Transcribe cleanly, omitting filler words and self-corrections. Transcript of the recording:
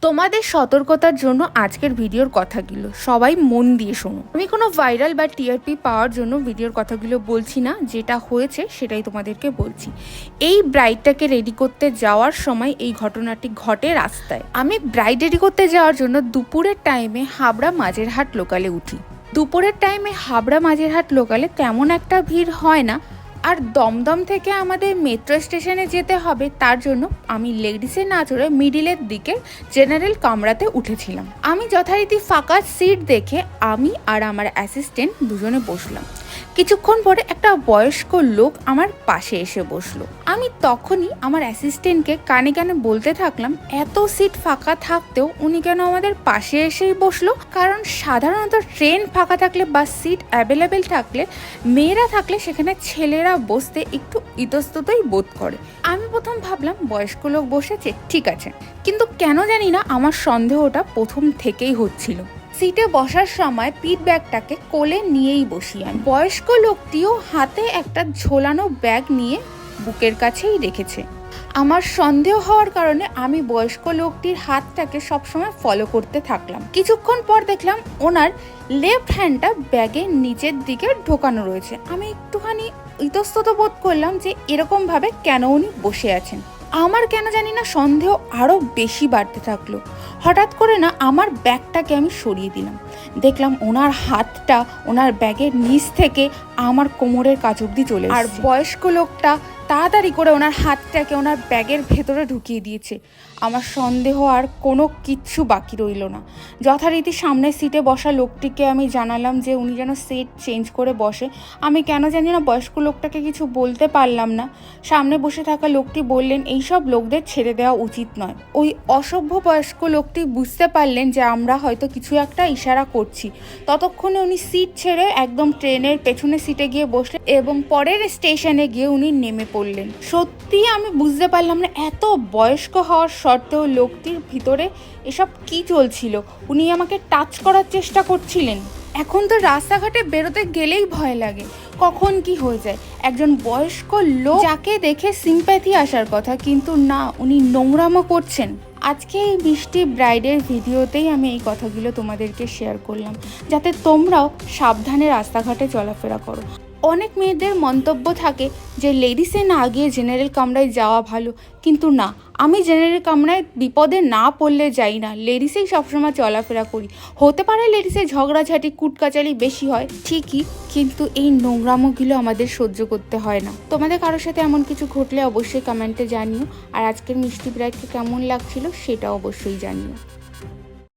তোমাদের সতর্কতার জন্য আজকের ভিডিওর কথাগুলো সবাই মন দিয়ে শোনো। আমি কোনো ভাইরাল বা টিআরপি পাওয়ার জন্য ভিডিওর কথাগুলো বলছি না, যেটা হয়েছে সেটাই তোমাদেরকে বলছি। এই ব্রাইডটাকে রেডি করতে যাওয়ার সময় এই ঘটনাটি ঘটে রাস্তায়। আমি ব্রাইড রেডি করতে যাওয়ার জন্য দুপুরের টাইমে হাবড়া মাঝেরহাট লোকালে উঠি। দুপুরের টাইমে হাবড়া মাঝেরহাট লোকালে তেমন একটা ভিড় হয় না, আর দমদম থেকে আমাদের মেট্রো স্টেশনে যেতে হবে, তার জন্য আমি লেডিসে না চড়ে মিডিলের দিকে জেনারেল কামরাতে উঠেছিলাম। আমি যথারীতি ফাঁকা সিট দেখে আমি আর আমার অ্যাসিস্ট্যান্ট দুজনে বসলাম। কিছুক্ষণ পরে একটা বয়স্ক লোক আমার পাশে এসে বসলো। আমি তখনই আমার অ্যাসিস্ট্যান্টকে কানে কানে বলতে থাকলাম, এত সিট ফাঁকা থাকতেও উনি কেন আমাদের পাশে এসেই বসলো? কারণ সাধারণত ট্রেন ফাঁকা থাকলে বা সিট অ্যাভেলেবেল থাকলে, মেয়েরা থাকলে সেখানে ছেলেরা বসতে একটু ইতস্ততই বোধ করে। আমি প্রথম ভাবলাম বয়স্ক লোক বসেছে, ঠিক আছে, কিন্তু কেন জানি না আমার সন্দেহটা প্রথম থেকেই হচ্ছিল। সিটে বসার সময় পিঠ ব্যাগটাকে কোলে নিয়েই বসি আমি। বয়স্ক লোকটিও হাতে একটা ঝোলানো ব্যাগ নিয়ে বুকের কাছেই রেখেছে। আমার সন্দেহ হওয়ার কারণে আমি বয়স্ক লোকটির হাতটাকে সবসময় ফলো করতে থাকলাম। কিছুক্ষণ পর দেখলাম ওনার লেফট হ্যান্ডটা ব্যাগের নিচের দিকে ঢোকানো রয়েছে। আমি একটুখানি ইতস্তত বোধ করলাম যে এরকমভাবে কেন উনি বসে আছেন। আমার কেন জানি না সন্দেহ আরও বেশি বাড়তে থাকলো। হঠাৎ করে না আমার ব্যাগটাকে আমি সরিয়ে দিলাম। দেখলাম ওনার হাতটা ওনার ব্যাগের নিচ থেকে আমার কোমরের কাছ অব্দি চলে আর বয়স্ক লোকটা তাড়াতাড়ি করে ওনার হাতটাকে ওনার ব্যাগের ভেতরে ঢুকিয়ে দিয়েছে। আমার সন্দেহ আর কোনো কিচ্ছু বাকি রইল না। যথারীতি সামনের সিটে বসা লোকটিকে আমি জানালাম যে উনি যেন সিট চেঞ্জ করে বসে। আমি কেন জানি না বয়স্ক লোকটাকে কিছু বলতে পারলাম না। সামনে বসে থাকা লোকটি বললেন, এইসব লোকদের ছেড়ে দেওয়া উচিত নয়। ওই অসভ্য বয়স্ক লোকটি বুঝতে পারলেন যে আমরা হয়তো কিছু একটা ইশারা করছি। ততক্ষণে উনি সিট ছেড়ে একদম ট্রেনের পেছনের সিটে গিয়ে বসলেন এবং পরের স্টেশনে গিয়ে উনি নেমে পড়লেন। সত্যি আমি বুঝতে পারলাম না এত বয়স্ক হওয়ার সত্ত্বেও লোকটির ভিতরে এসব কি চলছিল। উনি আমাকে টাচ করার চেষ্টা করছিলেন। এখন তো রাস্তাঘাটে বেরোতে গেলেই ভয় লাগে, কখন কি হয়ে যায়। একজন বয়স্ক লোক যাকে দেখে সিম্প্যাথি আসার কথা, কিন্তু না, উনি নোংরামো করছেন। আজকে এই বৃষ্টি ব্রাইডের ভিডিওতেই আমি এই কথাগুলো তোমাদেরকে শেয়ার করলাম, যাতে তোমরাও সাবধানে রাস্তাঘাটে চলাফেরা করো। অনেক মেয়েদের মন্তব্য থাকে যে লেডিসে না গিয়ে জেনারেল কামরায় যাওয়া ভালো, কিন্তু না, আমি জেনারেল কামরায় বিপদে না পড়লে যাই না, লেডিসেই সবসময় চলাফেরা করি। হতে পারে লেডিসে ঝগড়াঝাটি কুটকাচালি বেশি হয় ঠিকই, কিন্তু এই নোংরামোগুলো আমাদের সহ্য করতে হয় না। তোমাদের কারোর সাথে এমন কিছু ঘটলে অবশ্যই কমেন্টে জানিও, আর আজকের মিষ্টি ব্রাইডকে কেমন লাগছিল সেটা অবশ্যই জানিও।